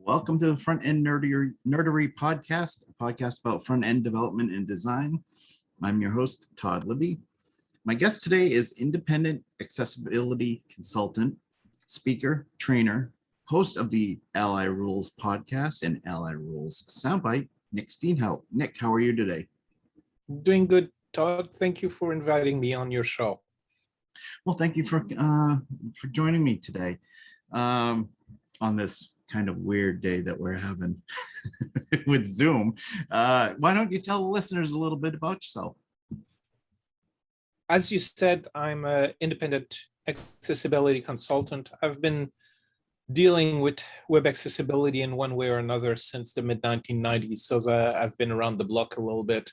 Welcome to the Front End Nerdery podcast, a podcast about front end development and design. I'm your host, Todd Libby. My guest today is independent accessibility consultant, speaker, trainer, host of the Ally Rules podcast and Ally Rules Soundbite, Nic Steenhout. Nic, how are you today? Doing good, Todd. Thank you for inviting me on your show. Well, thank you for joining me today on this kind of weird day that we're having with Zoom. Why don't you tell the listeners a little bit about yourself? As you said, I'm an independent accessibility consultant. I've been dealing with web accessibility in one way or another since the mid-1990s, so I've been around the block a little bit.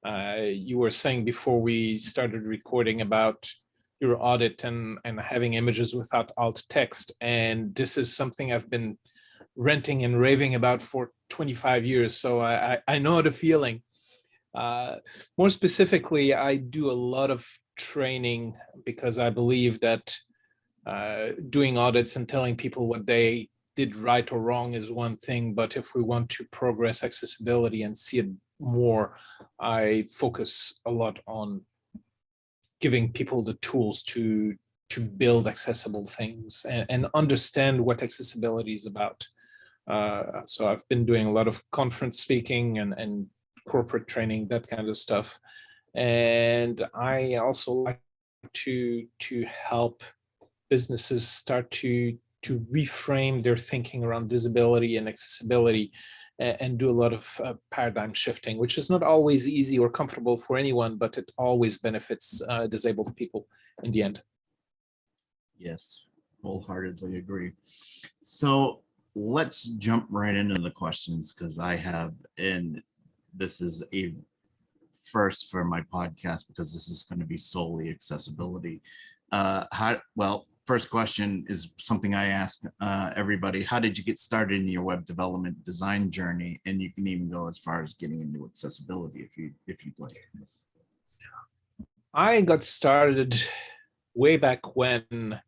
You were saying before we started recording about your audit and having images without alt text, and this is something I've been ranting and raving about for 25 years, so I know the feeling. More specifically, I do a lot of training because I believe that doing audits and telling people what they did right or wrong is one thing, but if we want to progress accessibility and see it more, I focus a lot on giving people the tools to build accessible things and understand what accessibility is about. So I've been doing a lot of conference speaking and corporate training, that kind of stuff. And I also like to help businesses start to reframe their thinking around disability and accessibility and do a lot of paradigm shifting, which is not always easy or comfortable for anyone, but it always benefits disabled people in the end. Yes, wholeheartedly agree. So let's jump right into the questions because I have, and this is a first for my podcast because this is going to be solely accessibility. First question is something I ask everybody. How did you get started in your web development design journey? And you can even go as far as getting into accessibility if you'd like. I got started way back when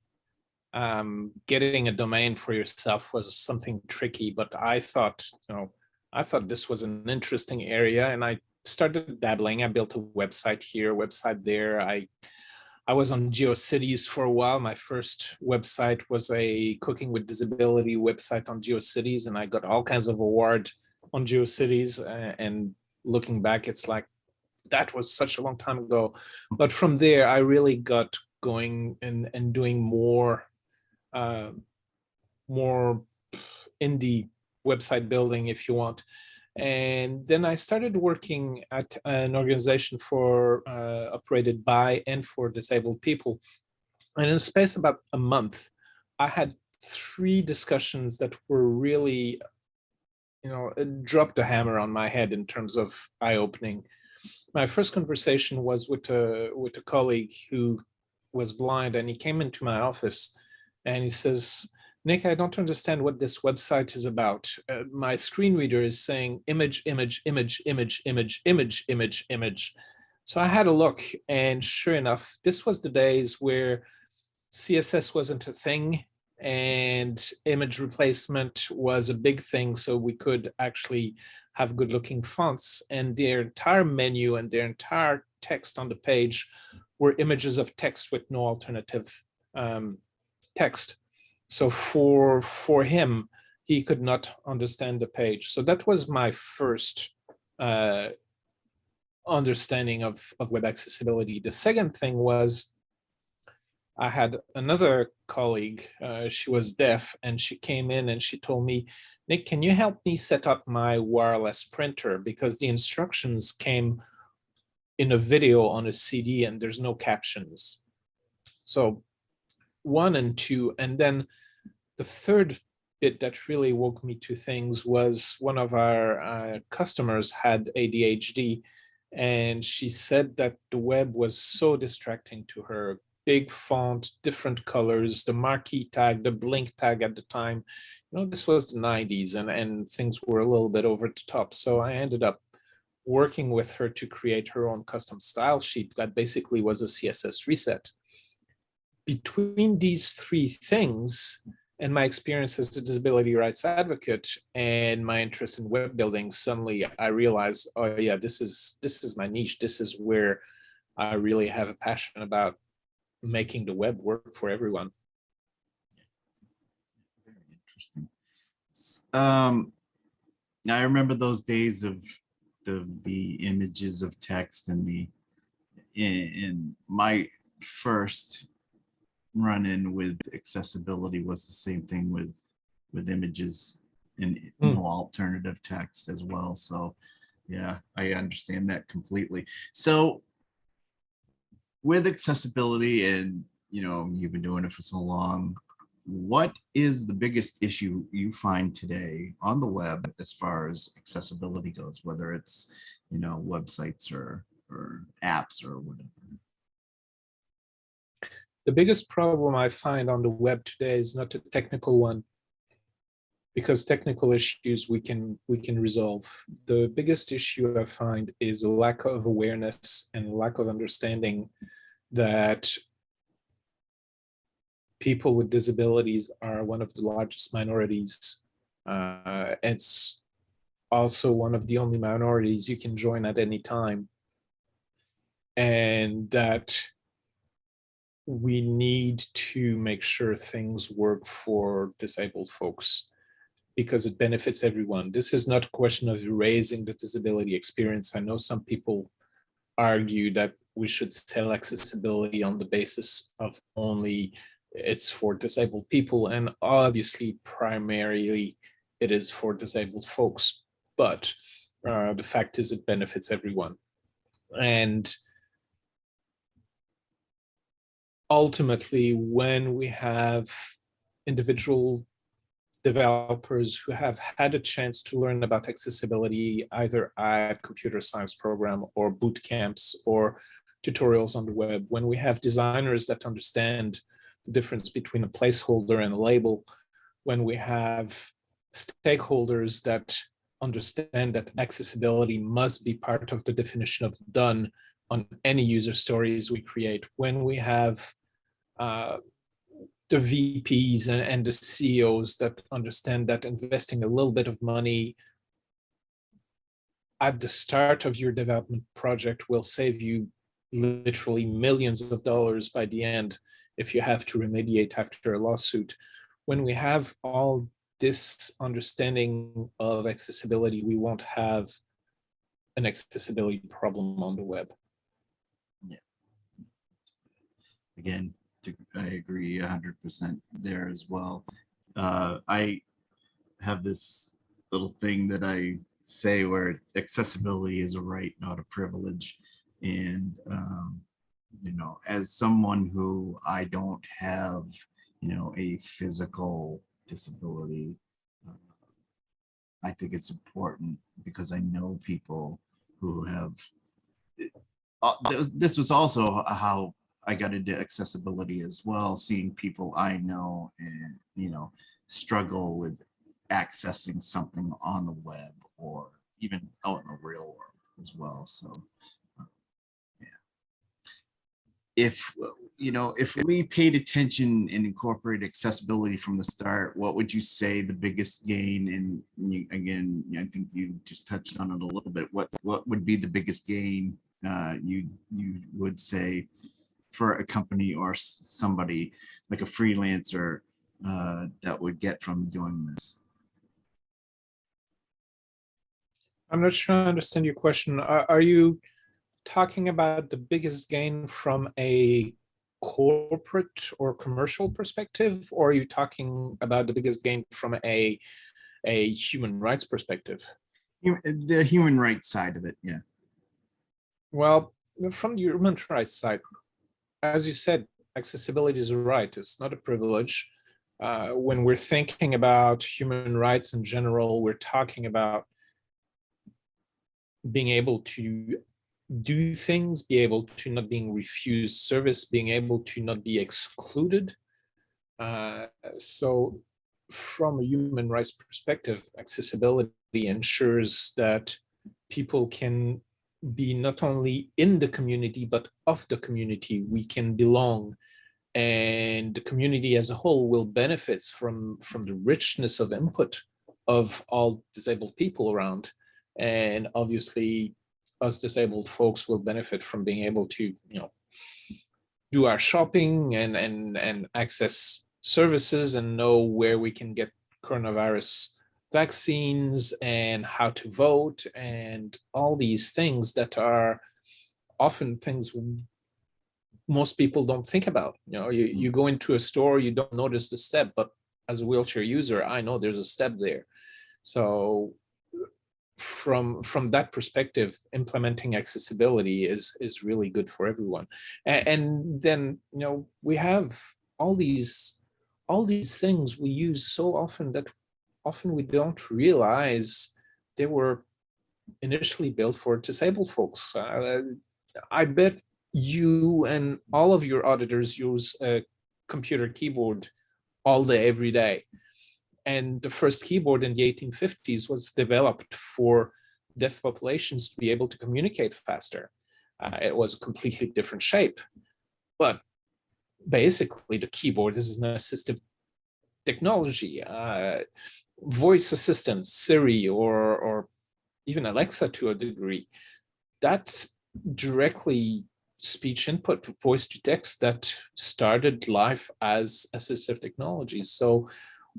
getting a domain for yourself was something tricky, but I thought this was an interesting area, and I started dabbling. I built a website here, website there. I was on GeoCities for a while. My first website was a cooking with disability website on GeoCities, and I got all kinds of awards on GeoCities. And looking back, it's like, that was such a long time ago. But from there, I really got going and doing more indie website building, if you want. And then I started working at an organization operated by and for disabled people. And in a space about a month, I had 3 discussions that were really, it dropped the hammer on my head in terms of eye-opening. My first conversation was with a colleague who was blind, and he came into my office and he says, "Nic, I don't understand what this website is about. My screen reader is saying image, image, image, image, image, image, image, image." So I had a look, and sure enough, this was the days where CSS wasn't a thing and image replacement was a big thing, so we could actually have good looking fonts, and their entire menu and their entire text on the page were images of text with no alternative text. So for him, he could not understand the page. So that was my first understanding of web accessibility. The second thing was I had another colleague, she was deaf, and she came in and she told me, "Nic, can you help me set up my wireless printer? Because the instructions came in a video on a CD and there's no captions." So 1 and 2, and then the third bit that really woke me to things was one of our customers had ADHD, and she said that the web was so distracting to her. Big font, different colors, the marquee tag, the blink tag at the time. This was the 90s, and things were a little bit over the top. So I ended up working with her to create her own custom style sheet that basically was a CSS reset. Between these 3 things, and my experience as a disability rights advocate and my interest in web building, suddenly I realized, oh yeah, this is my niche. This is where I really have a passion about making the web work for everyone. Very interesting. I remember those days of the images of text and in my first run-in with accessibility was the same thing with images and alternative text as well. So yeah, I understand that completely. So with accessibility, and you've been doing it for so long, what is the biggest issue you find today on the web as far as accessibility goes, whether it's websites or apps or whatever? The biggest problem I find on the web today is not a technical one, because technical issues we can resolve. The biggest issue I find is a lack of awareness and lack of understanding that people with disabilities are one of the largest minorities. It's also one of the only minorities you can join at any time, and that we need to make sure things work for disabled folks because it benefits everyone. This is not a question of erasing the disability experience. I know some people argue that we should sell accessibility on the basis of only it's for disabled people, and obviously primarily it is for disabled folks, but the fact is it benefits everyone. And ultimately, when we have individual developers who have had a chance to learn about accessibility either at computer science program or boot camps or tutorials on the web, when we have designers that understand the difference between a placeholder and a label, when we have stakeholders that understand that accessibility must be part of the definition of done on any user stories we create, when we have the VPs and the CEOs that understand that investing a little bit of money at the start of your development project will save you literally millions of dollars by the end if you have to remediate after a lawsuit. When we have all this understanding of accessibility, we won't have an accessibility problem on the web. Yeah. Again, I agree 100% there as well. I have this little thing that I say where accessibility is a right, not a privilege. And, as someone who I don't have, a physical disability, I think it's important because I know people who have, this was also how I got into accessibility as well, seeing people I know and, struggle with accessing something on the web or even out in the real world as well. So, yeah. If we paid attention and incorporated accessibility from the start, what would you say the biggest gain? And again, I think you just touched on it a little bit. What would be the biggest gain you would say for a company or somebody like a freelancer that would get from doing this? I'm not sure I understand your question. Are you talking about the biggest gain from a corporate or commercial perspective, or are you talking about the biggest gain from a human rights perspective? The human rights side of it, yeah. Well, from the human rights side, as you said, accessibility is a right. It's not a privilege. When we're thinking about human rights in general, we're talking about being able to do things, be able to not being refused service, being able to not be excluded. So from a human rights perspective, accessibility ensures that people can be not only in the community, but of the community. We can belong and the community as a whole will benefit from the richness of input of all disabled people around. And obviously us disabled folks will benefit from being able to, do our shopping and access services and know where we can get coronavirus vaccines and how to vote and all these things that are often things most people don't think about. You go into a store, you don't notice the step, but as a wheelchair user, I know there's a step there. So from that perspective, implementing accessibility is really good for everyone. And then we have all these things we use so often that often we don't realize they were initially built for disabled folks. I bet you and all of your auditors use a computer keyboard all day, every day. And the first keyboard in the 1850s was developed for deaf populations to be able to communicate faster. It was a completely different shape. But basically, the keyboard is an assistive technology. Voice assistant, Siri, or even Alexa to a degree, that's directly speech input, voice to text, that started life as assistive technology. So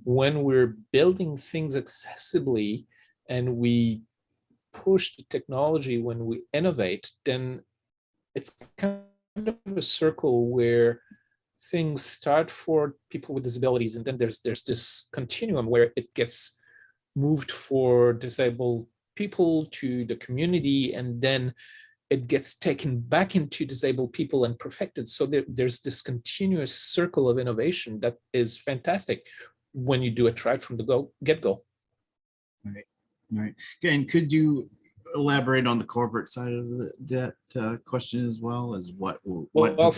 when we're building things accessibly and we push the technology, when we innovate, then it's kind of a circle where things start for people with disabilities, and then there's this continuum where it gets moved for disabled people to the community, and then it gets taken back into disabled people and perfected. So there's this continuous circle of innovation that is fantastic when you do it right from the get-go. Right. And could you elaborate on the corporate side of that question as well as what does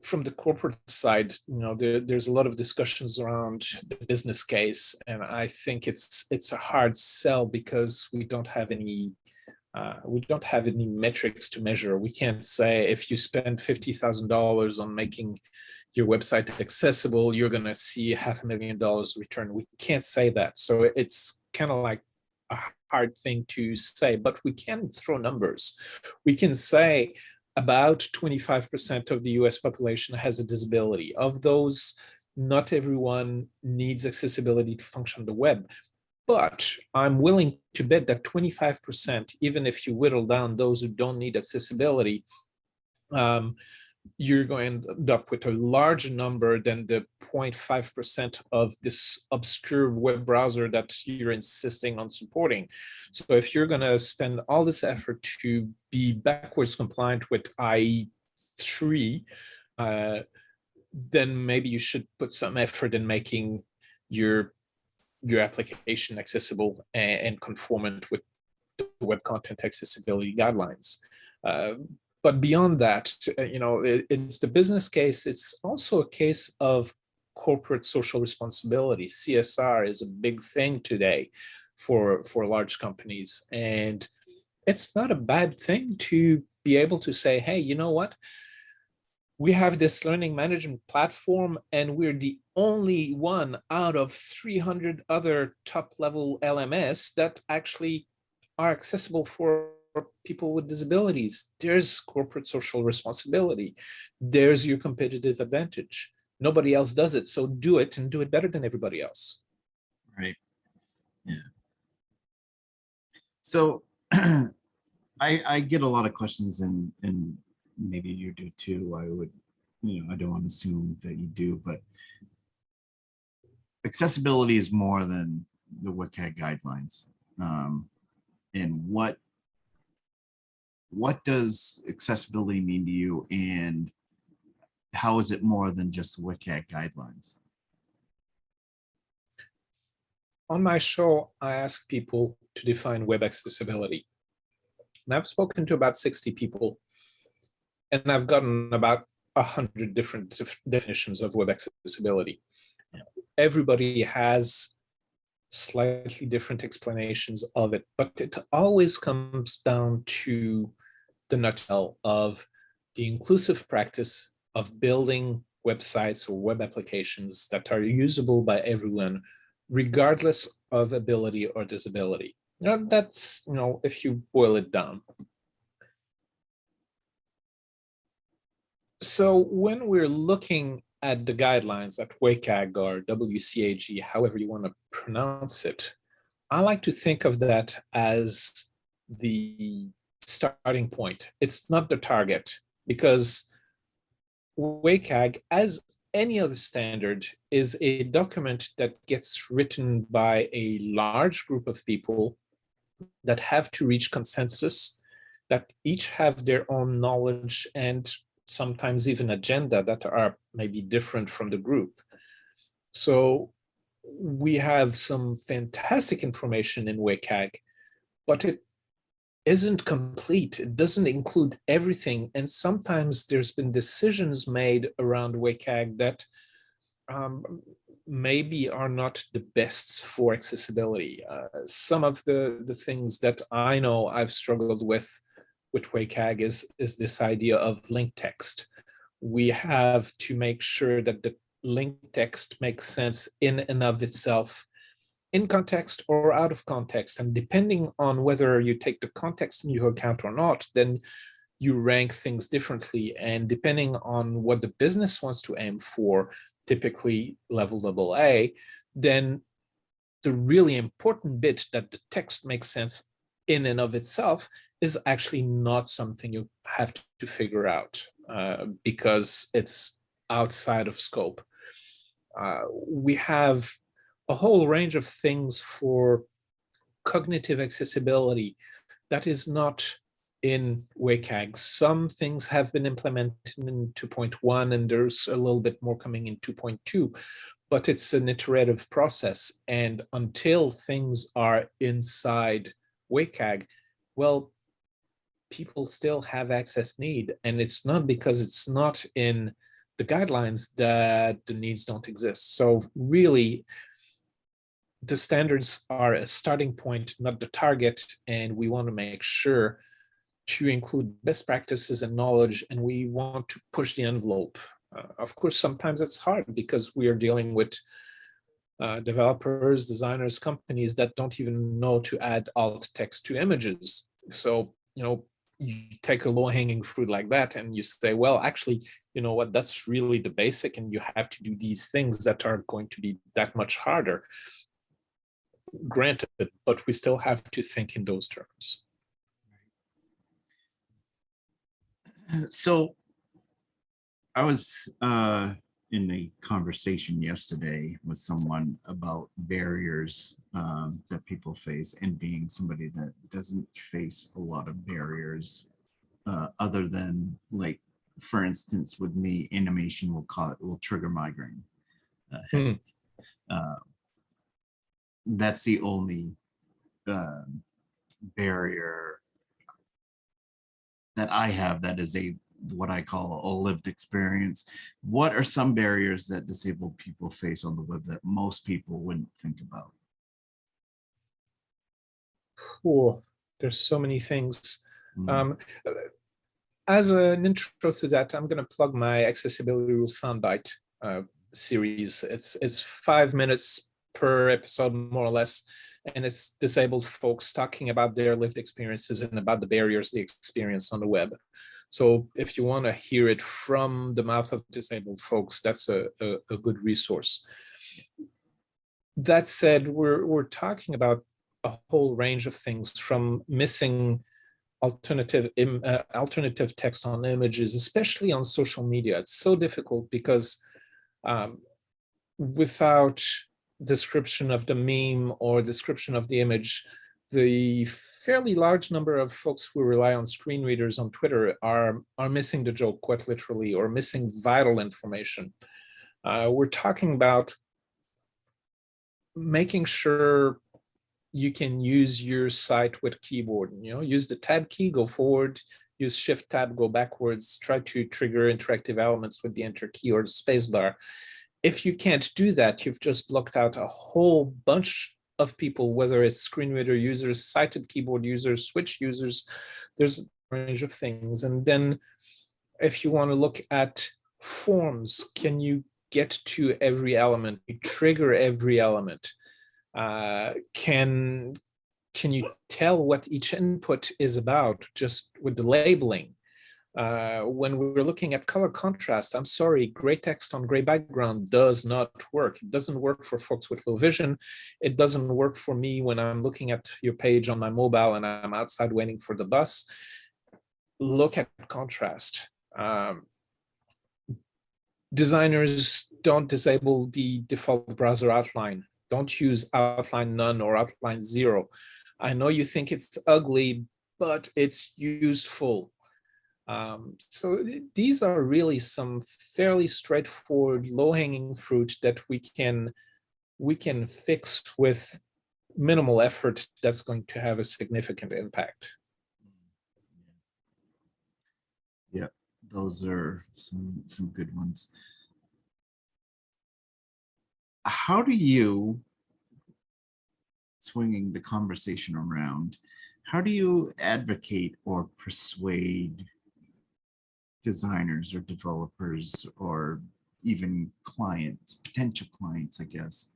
from the corporate side, there's a lot of discussions around the business case, and I think it's a hard sell because we don't have any metrics to measure. We can't say if you spend $50,000 on making your website accessible, you're going to see $500,000 return. We can't say that. So it's kind of like a hard thing to say, but we can throw numbers. We can say about 25% of the US population has a disability. Of those, not everyone needs accessibility to function on the web. But I'm willing to bet that 25%, even if you whittle down those who don't need accessibility, you're going to end up with a larger number than the 0.5% of this obscure web browser that you're insisting on supporting. So if you're going to spend all this effort to be backwards compliant with IE3, then maybe you should put some effort in making your application accessible and conformant with the web content accessibility guidelines. But beyond that, it's the business case. It's also a case of corporate social responsibility. CSR is a big thing today for large companies. And it's not a bad thing to be able to say, hey, you know what? We have this learning management platform, and we're the only one out of 300 other top-level LMS that actually are accessible for people with disabilities. There's corporate social responsibility. There's your competitive advantage. Nobody else does it, so do it and do it better than everybody else. Right. Yeah. So I get a lot of questions, and maybe you do too. I don't want to assume that you do, but accessibility is more than the WCAG guidelines. And what does accessibility mean to you, and how is it more than just the WCAG guidelines? On my show, I ask people to define web accessibility. And I've spoken to about 60 people, and I've gotten about 100 different definitions of web accessibility. Everybody has slightly different explanations of it, but it always comes down to the nutshell of the inclusive practice of building websites or web applications that are usable by everyone, regardless of ability or disability. That's, if you boil it down. So when we're looking at the guidelines at WCAG or WCAG, however you want to pronounce it, I like to think of that as the starting point. It's not the target, because WCAG, as any other standard, is a document that gets written by a large group of people that have to reach consensus, that each have their own knowledge and sometimes even agenda that are maybe different from the group. So we have some fantastic information in WCAG, but it isn't complete. It doesn't include everything. And sometimes there's been decisions made around WCAG that maybe are not the best for accessibility. Some of the things that I know I've struggled with WCAG is this idea of link text. We have to make sure that the link text makes sense in and of itself, in context or out of context. And depending on whether you take the context into account or not, then you rank things differently. And depending on what the business wants to aim for, typically level AA, then the really important bit that the text makes sense in and of itself is actually not something you have to figure out because it's outside of scope. We have a whole range of things for cognitive accessibility that is not in WCAG. Some things have been implemented in 2.1, and there's a little bit more coming in 2.2, but it's an iterative process. And until things are inside WCAG, well, people still have access need. And it's not because it's not in the guidelines that the needs don't exist. So really, the standards are a starting point, not the target. And we want to make sure to include best practices and knowledge, and we want to push the envelope. Of course, sometimes it's hard because we are dealing with developers, designers, companies that don't even know to add alt text to images. So, you take a low-hanging fruit like that and you say, well, actually, you know what, that's really the basic, and you have to do these things that are going to be that much harder. Granted, but we still have to think in those terms. So I was in a conversation yesterday with someone about barriers that people face, and being somebody that doesn't face a lot of barriers other than, like, for instance, with me, animation will trigger migraine. That's the only barrier that I have that is what I call a lived experience. What are some barriers that disabled people face on the web that most people wouldn't think about? Cool. There's so many things. As an intro to that, I'm going to plug my Accessibility Rules Soundbite series. It's 5 minutes per episode, more or less. And it's disabled folks talking about their lived experiences and about the barriers they experience on the web. So if you want to hear it from the mouth of disabled folks, that's a good resource. That said, we're talking about a whole range of things, from missing alternative text on images, especially on social media. It's so difficult because without description of the meme or description of the image, the fairly large number of folks who rely on screen readers on Twitter are missing the joke, quite literally, or missing vital information. We're talking about making sure you can use your site with keyboard. Use the tab key, go forward, use shift tab, go backwards, try to trigger interactive elements with the enter key or the space bar. If you can't do that, you've just blocked out a whole bunch of people, whether it's screen reader users, sighted keyboard users, switch users. There's a range of things. And then if you want to look at forms can you get to every element? You trigger every element. Can you tell what each input is about just with the labeling? When we're looking at color contrast, I'm sorry, gray text on gray background does not work. It doesn't work for folks with low vision. It doesn't work for me when I'm looking at your page on my mobile and I'm outside waiting for the bus. Look at contrast. Designers, don't disable the default browser outline. Don't use outline none or outline 0. I know you think it's ugly, but it's useful. So these are really some fairly straightforward, low-hanging fruit that we can fix with minimal effort that's going to have a significant impact. Yeah, those are some good ones. How do you, swinging the conversation around, how do you advocate or persuade designers or developers or even clients, potential clients, I guess,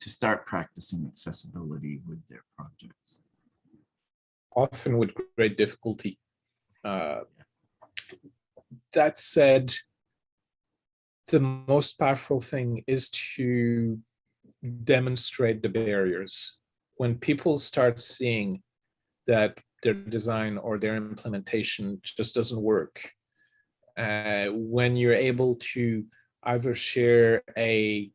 to start practicing accessibility with their projects? Often with great difficulty. That said, the most powerful thing is to demonstrate the barriers. When people start seeing that their design or their implementation just doesn't work, when you're able to either share a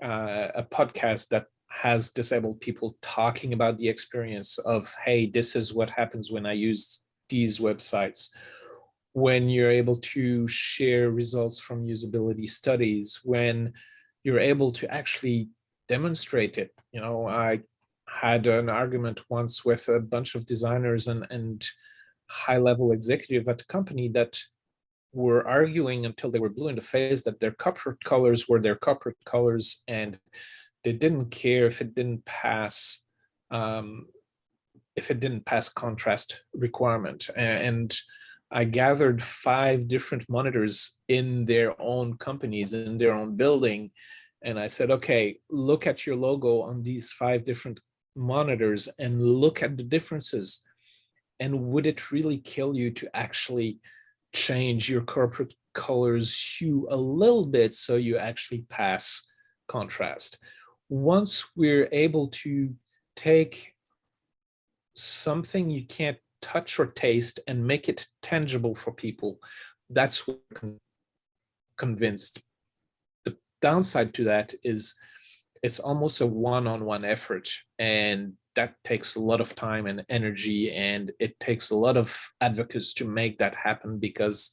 podcast that has disabled people talking about the experience of, hey, this is what happens when I use these websites, when you're able to share results from usability studies, when you're able to actually demonstrate it. You know, I had an argument once with a bunch of designers and high-level executive at the company that were arguing until they were blue in the face that their corporate colors were their corporate colors, and they didn't care if it didn't pass contrast requirement. And I gathered 5 different monitors in their own companies, in their own building, and I said, okay, look at your logo on these 5 different monitors and look at the differences. And would it really kill you to actually change your corporate colors hue a little bit so you actually pass contrast? Once we're able to take something you can't touch or taste and make it tangible for people, that's what I'm convinced. The downside to that is it's almost a one-on-one effort, and that takes a lot of time and energy, and it takes a lot of advocates to make that happen, because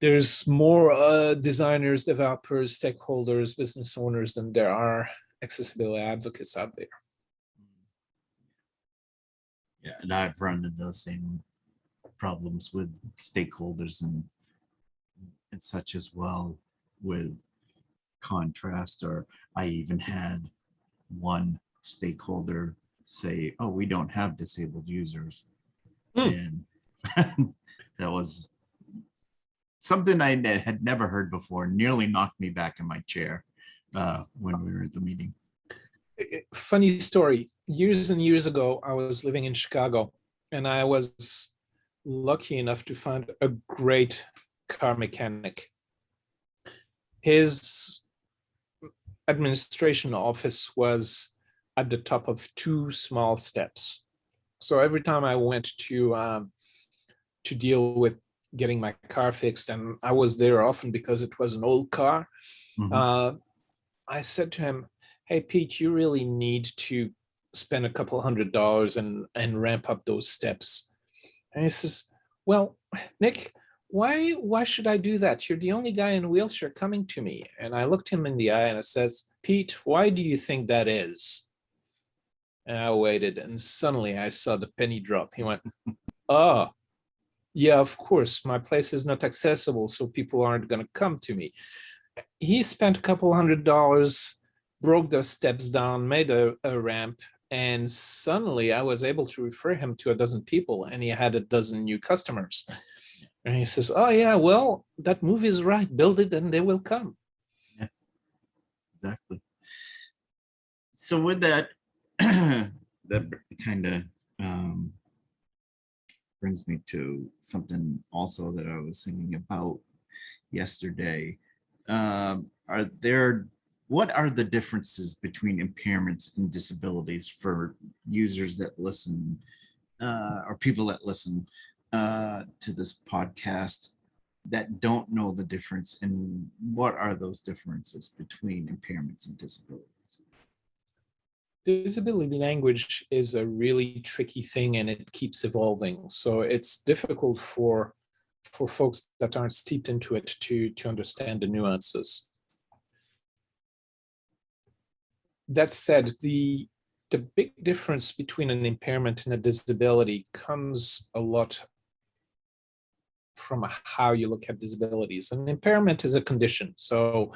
there's more designers, developers, stakeholders, business owners than there are accessibility advocates out there. Yeah, and I've run into those same problems with stakeholders and such as well, with contrast. Or I even had one stakeholder say, oh, we don't have disabled users. And that was something I had never heard before, nearly knocked me back in my chair when we were at the meeting. Funny story. Years and years ago, I was living in Chicago, and I was lucky enough to find a great car mechanic. His administration office was at the top of 2 small steps. So every time I went to deal with getting my car fixed, and I was there often because it was an old car, I said to him, hey, Pete, you really need to spend a couple $100 and ramp up those steps. And he says, well, Nick, why should I do that? You're the only guy in a wheelchair coming to me. And I looked him in the eye and I says, Pete, why do you think that is? And I waited, and suddenly I saw the penny drop. He went, oh, yeah, of course, my place is not accessible, so people aren't going to come to me. He spent a couple $100, broke those steps down, made a ramp, and suddenly I was able to refer him to a dozen people, and he had a dozen new customers. And he says, oh yeah, well, that movie is right. Build it and they will come. Yeah, exactly. So with that, that kind of brings me to something also that I was thinking about yesterday. What are the differences between impairments and disabilities for users that listen or people that listen to this podcast that don't know the difference, and what are those differences between impairments and disabilities? Disability language is a really tricky thing and it keeps evolving. So it's difficult for folks that aren't steeped into it to understand the nuances. That said, the big difference between an impairment and a disability comes a lot from how you look at disabilities. An impairment is a condition. So,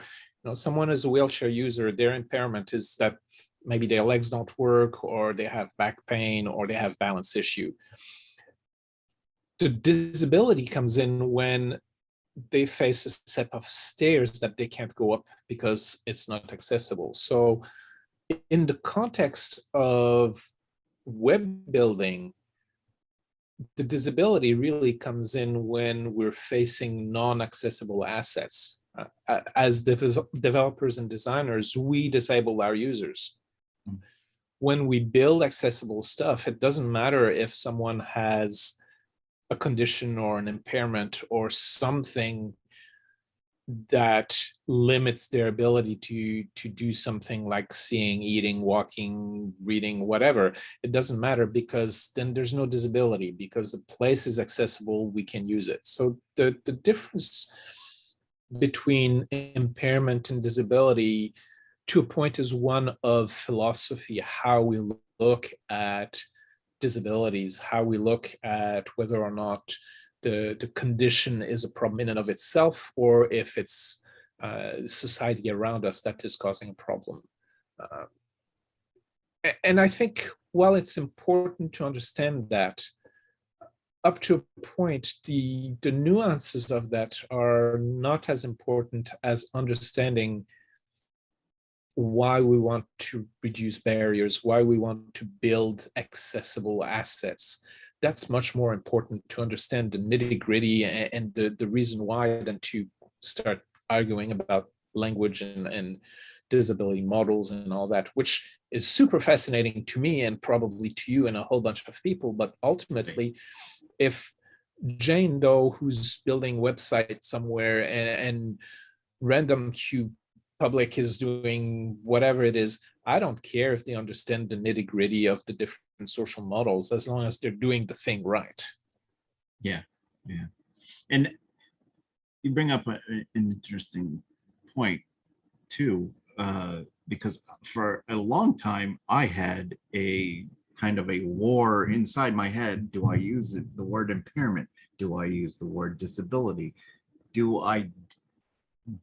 someone is a wheelchair user, their impairment is that maybe their legs don't work, or they have back pain, or they have balance issue. The disability comes in when they face a set of stairs that they can't go up because it's not accessible. So in the context of web building, the disability really comes in when we're facing non-accessible assets. As developers and designers, we disable our users. When we build accessible stuff, it doesn't matter if someone has a condition or an impairment or something that limits their ability to do something like seeing, eating, walking, reading, whatever. It doesn't matter, because then there's no disability, because the place is accessible, we can use it. So the difference between impairment and disability to a point is one of philosophy, how we look at disabilities, how we look at whether or not the condition is a problem in and of itself, or if it's society around us that is causing a problem. And I think while it's important to understand that, up to a point, the nuances of that are not as important as understanding why we want to reduce barriers, why we want to build accessible assets. That's much more important to understand the nitty-gritty and the reason why, than to start arguing about language and disability models and all that, which is super fascinating to me and probably to you and a whole bunch of people. But ultimately, if Jane Doe, who's building a website somewhere, and Random Q Public is doing whatever it is, I don't care if they understand the nitty-gritty of the different social models, as long as they're doing the thing right. Yeah. And you bring up an interesting point too, because for a long time I had a kind of a war inside my head. Do I use the word impairment? Do I use the word disability? Do I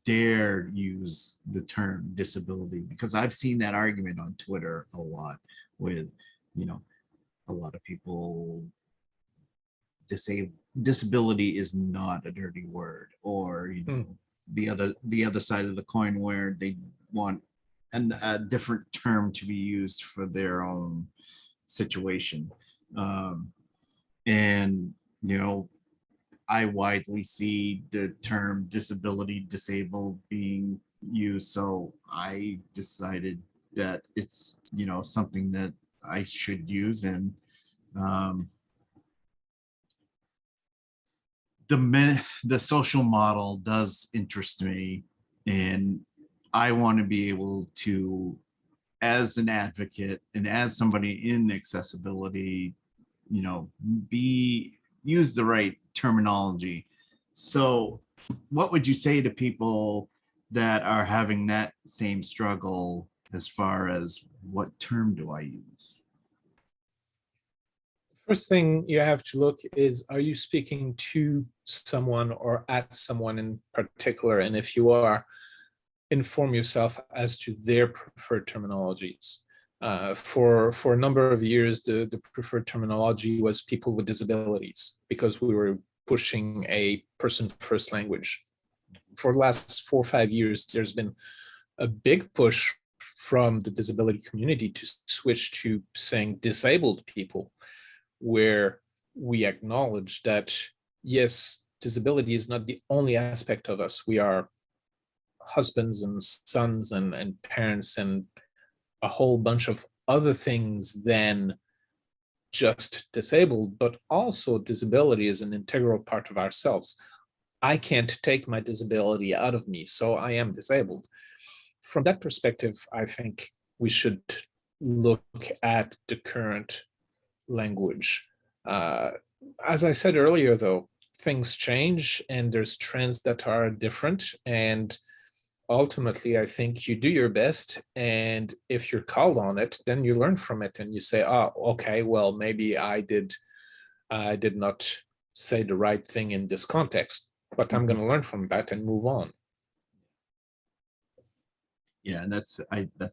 dare use the term disability? Because I've seen that argument on Twitter a lot with, a lot of people disability is not a dirty word, or the other side of the coin, where they want a different term to be used for their own situation. And I widely see the term disability, disabled being used, so I decided that it's something that I should use. And the social model does interest me, and I want to be able to, as an advocate and as somebody in accessibility, use the right terminology. So what would you say to people that are having that same struggle, as far as what term do I use? First thing you have to look is, are you speaking to someone or at someone in particular? And if you are, inform yourself as to their preferred terminologies. For a number of years, the preferred terminology was people with disabilities, because we were pushing a person-first language. For the last 4 or 5 years, there's been a big push from the disability community to switch to saying disabled people, where we acknowledge that, yes, disability is not the only aspect of us. We are husbands and sons and parents and a whole bunch of other things than just disabled, but also disability is an integral part of ourselves. I can't take my disability out of me, so I am disabled. From that perspective, I think we should look at the current language. As I said earlier, though, things change and there's trends that are different. And ultimately, I think you do your best. And if you're called on it, then you learn from it and you say, oh, okay, well, maybe I did not say the right thing in this context, but I'm going to learn from that and move on. Yeah, and that's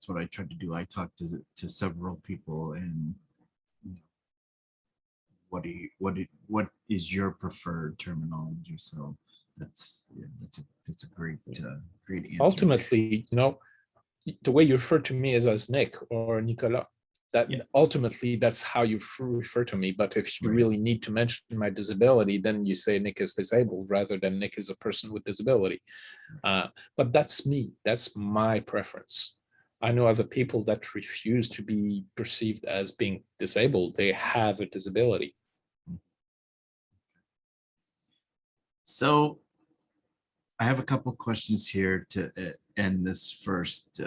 what I tried to do. I talked to several people, and what is your preferred terminology? So that's a great answer. Ultimately, the way you refer to me is as Nick or Nicolas. That ultimately, that's how you refer to me. But if you really need to mention my disability, then you say Nick is disabled rather than Nick is a person with disability. But that's me. That's my preference. I know other people that refuse to be perceived as being disabled. They have a disability. So I have a couple of questions here to end this first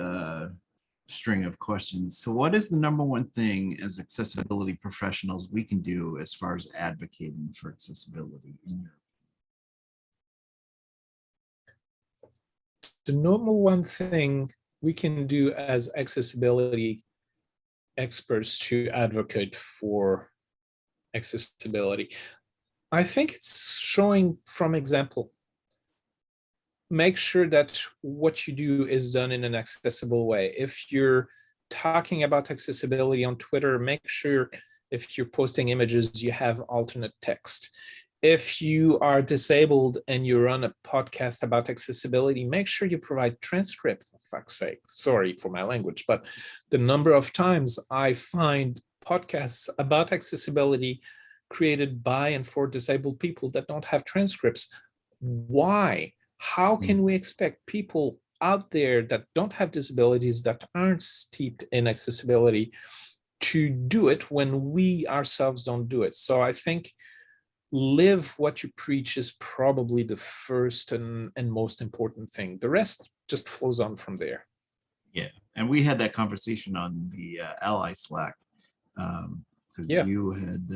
string of questions. So what is the number one thing as accessibility professionals we can do as far as advocating for accessibility in your The number one thing we can do as accessibility experts to advocate for accessibility, I think it's showing from example. Make sure that what you do is done in an accessible way. If you're talking about accessibility on Twitter, make sure if you're posting images, you have alternate text. If you are disabled and you run a podcast about accessibility, make sure you provide transcript, for fuck's sake. Sorry for my language, but the number of times I find podcasts about accessibility created by and for disabled people that don't have transcripts. Why? How can we expect people out there that don't have disabilities, that aren't steeped in accessibility, to do it when we ourselves don't do it? So I think live what you preach is probably the first and most important thing. The rest just flows on from there. Yeah, and we had that conversation on the Ally Slack, because you had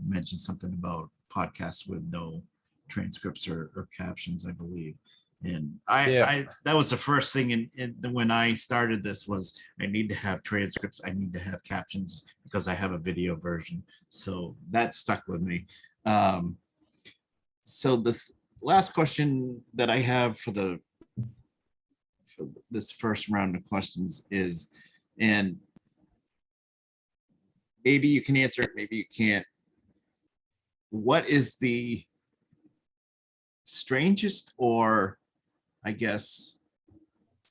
mentioned something about podcasts with no transcripts or captions, I believe. And I that was the first thing in when I started this was I need to have transcripts, I need to have captions because I have a video version. So that stuck with me. So this last question that I have for this first round of questions is, and maybe you can answer it, maybe you can't. What is the strangest, or I guess,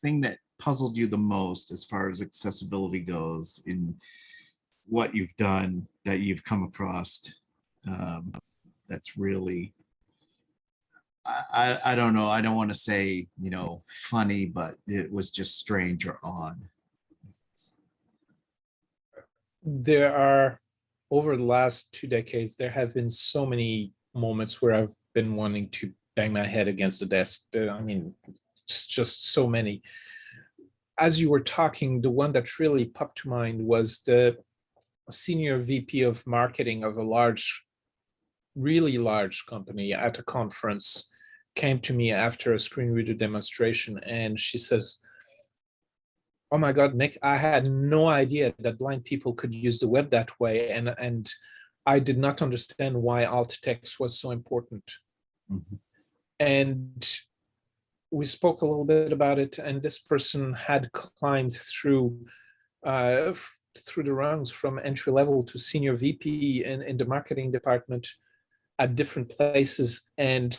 thing that puzzled you the most as far as accessibility goes in what you've done that you've come across? That's really, I don't know. I don't want to say, funny, but it was just strange or odd. There are, over the last 2 decades, there have been so many moments where I've been wanting to bang my head against the desk. I mean, just so many. As you were talking, the one that really popped to mind was the senior VP of marketing of a really large company at a conference came to me after a screen reader demonstration, and she says, "Oh my God, Nick, I had no idea that blind people could use the web that way, and I did not understand why alt text was so important." Mm-hmm. And we spoke a little bit about it, and this person had climbed through the rungs from entry level to senior VP in the marketing department at different places, and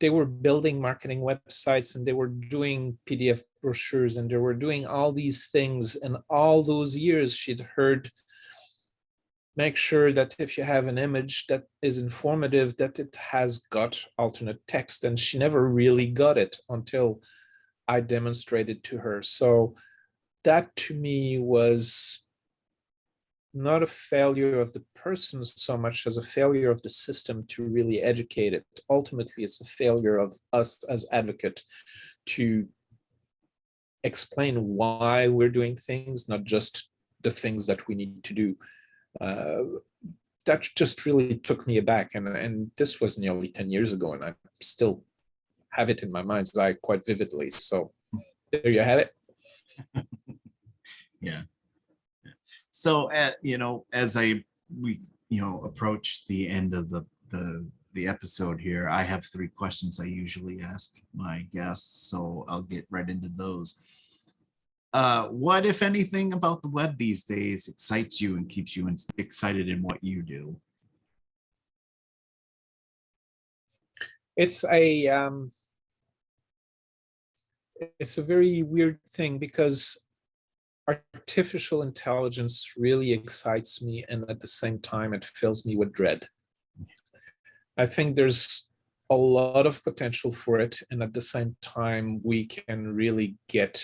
they were building marketing websites, and they were doing PDF brochures, and they were doing all these things. And all those years she'd heard, make sure that if you have an image that is informative, that it has got alternate text. And she never really got it until I demonstrated to her. So that to me was not a failure of the person so much as a failure of the system to really educate it. Ultimately, it's a failure of us as advocate to explain why we're doing things, not just the things that we need to do. That just really took me aback. And this was nearly 10 years ago, and I still have it in my mind's eye quite vividly. So there you have it. Yeah. So, as we approach the end of the episode here, I have 3 questions I usually ask my guests, so I'll get right into those. What, if anything, about the web these days excites you and keeps you excited in what you do? It's a very weird thing, because artificial intelligence really excites me, and at the same time it fills me with dread. I think there's a lot of potential for it, and at the same time we can really get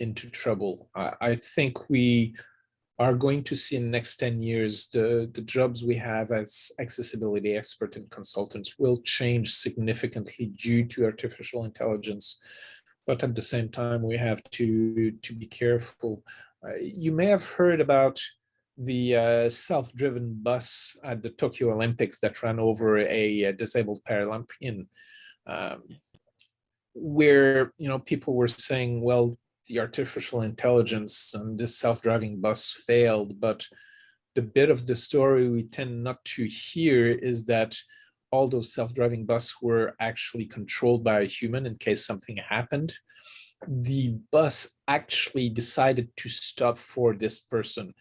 into trouble. I think we are going to see in the next 10 years the jobs we have as accessibility expert and consultants will change significantly due to artificial intelligence. But at the same time, we have to be careful. You may have heard about the self-driven bus at the Tokyo Olympics that ran over a disabled Paralympian, where people were saying, well, the artificial intelligence and this self-driving bus failed. But the bit of the story we tend not to hear is that all those self-driving buses were actually controlled by a human in case something happened. The bus actually decided to stop for this person,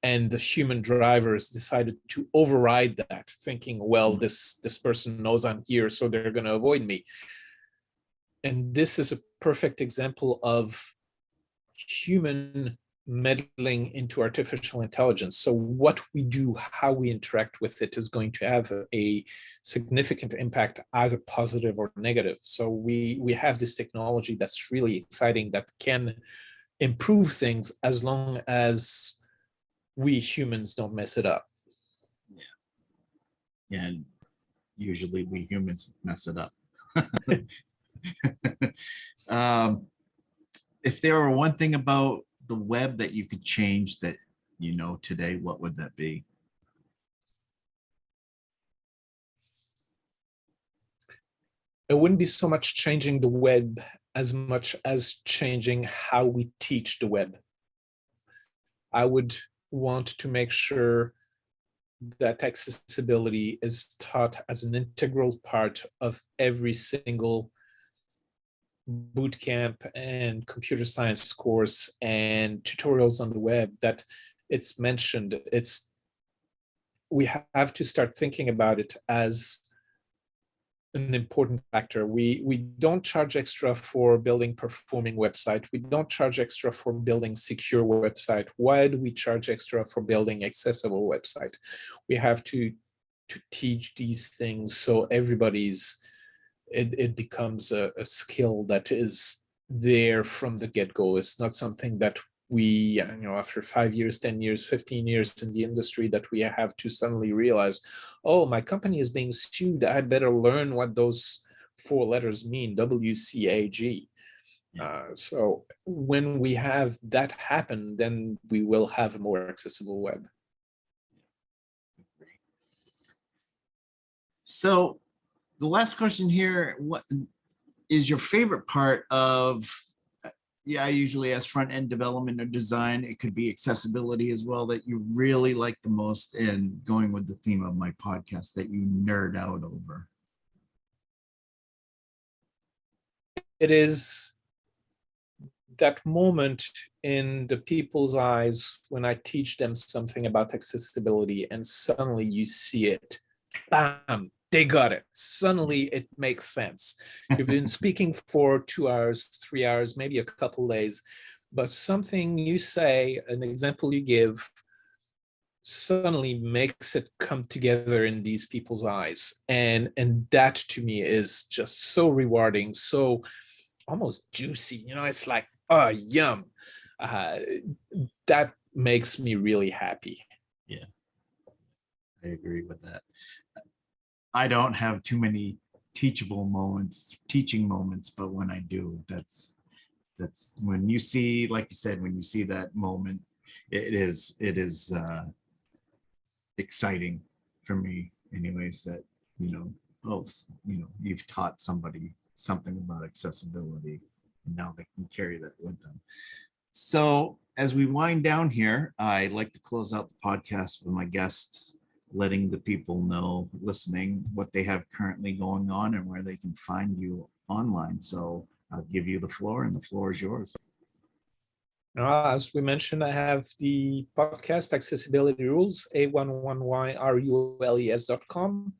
and the human drivers decided to override that, thinking, well, this person knows I'm here, so they're going to avoid me. And this is a perfect example of human meddling into artificial intelligence. So what we do, how we interact with it, is going to have a significant impact, either positive or negative. So we have this technology that's really exciting, that can improve things as long as we humans don't mess it up. Yeah, and usually we humans mess it up. If there were one thing about the web that you could change that today, what would that be? It wouldn't be so much changing the web as much as changing how we teach the web. I would want to make sure that accessibility is taught as an integral part of every single boot camp and computer science course and tutorials on the web, that it's mentioned. We have to start thinking about it as an important factor. We don't charge extra for building performing website. We don't charge extra for building secure website. Why do we charge extra for building accessible website? We have to teach these things so it becomes a skill that is there from the get-go. It's not something that we, after 5 years, 10 years, 15 years in the industry, that we have to suddenly realize, oh, my company is being sued, I better learn what those 4 letters mean, WCAG. So when we have that happen, then we will have a more accessible web. So the last question here, what is your favorite part of, I usually ask front-end development or design, it could be accessibility as well, that you really like the most, and going with the theme of my podcast, that you nerd out over? It is that moment in the people's eyes when I teach them something about accessibility, and suddenly you see it, bam, they got it. Suddenly it makes sense. You've been speaking for 2 hours, 3 hours, maybe a couple days, but something you say, an example you give, suddenly makes it come together in these people's eyes. And that to me is just so rewarding, so almost juicy. It's like, oh, yum. Uh, that makes me really happy. Yeah, I agree with that. I don't have too many teaching moments, but when I do, that's when you see, like you said, when you see that moment, it is exciting for me anyways, that, oh, you've taught somebody something about accessibility, and now they can carry that with them. So as we wind down here, I like to close out the podcast with my guests, letting the people know listening what they have currently going on and where they can find you online. So I'll give you the floor, and the floor is yours. As we mentioned, I have the podcast Accessibility Rules, A11YRULES.com.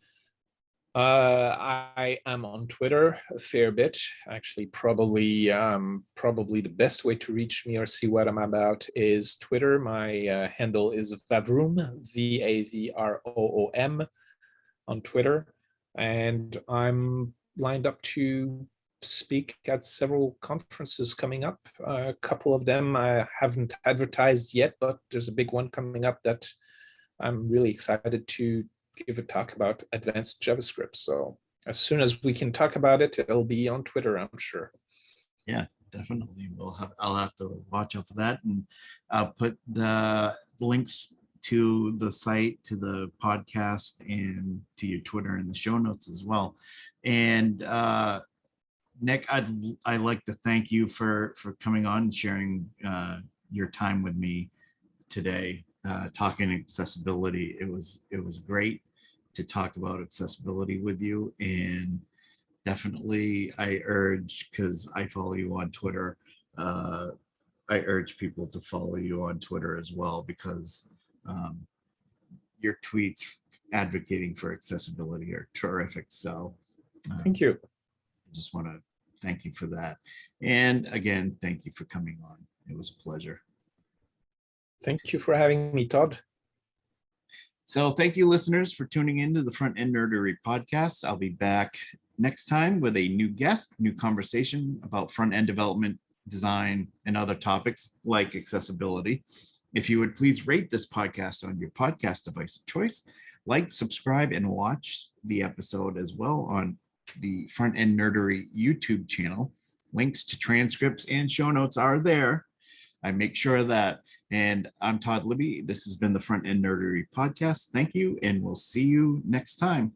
I am on Twitter a fair bit. Actually, probably the best way to reach me or see what I'm about is Twitter. My handle is Vavroom, VAVROOM on Twitter, and I'm lined up to speak at several conferences coming up. A couple of them I haven't advertised yet, but there's a big one coming up that I'm really excited to give a talk about advanced JavaScript. So as soon as we can talk about it, it'll be on Twitter, I'm sure. Yeah, definitely. I'll have to watch out for that, and I'll put the links to the site, to the podcast, and to your Twitter in the show notes as well. And Nic, I'd like to thank you for coming on and sharing your time with me today, talking accessibility. It was great to talk about accessibility with you, and definitely I urge, because I follow you on Twitter, I urge people to follow you on Twitter as well, because your tweets advocating for accessibility are terrific. So thank you. I just want to thank you for that. And again, thank you for coming on. It was a pleasure. Thank you for having me, Todd. So thank you, listeners, for tuning in to the Front End Nerdery podcast. I'll be back next time with a new guest, new conversation about front-end development, design, and other topics like accessibility. If you would please rate this podcast on your podcast device of choice, like, subscribe, and watch the episode as well on the Front End Nerdery YouTube channel. Links to transcripts and show notes are there. I make sure of that. And I'm Todd Libby. This has been the Front End Nerdery podcast. Thank you, and we'll see you next time.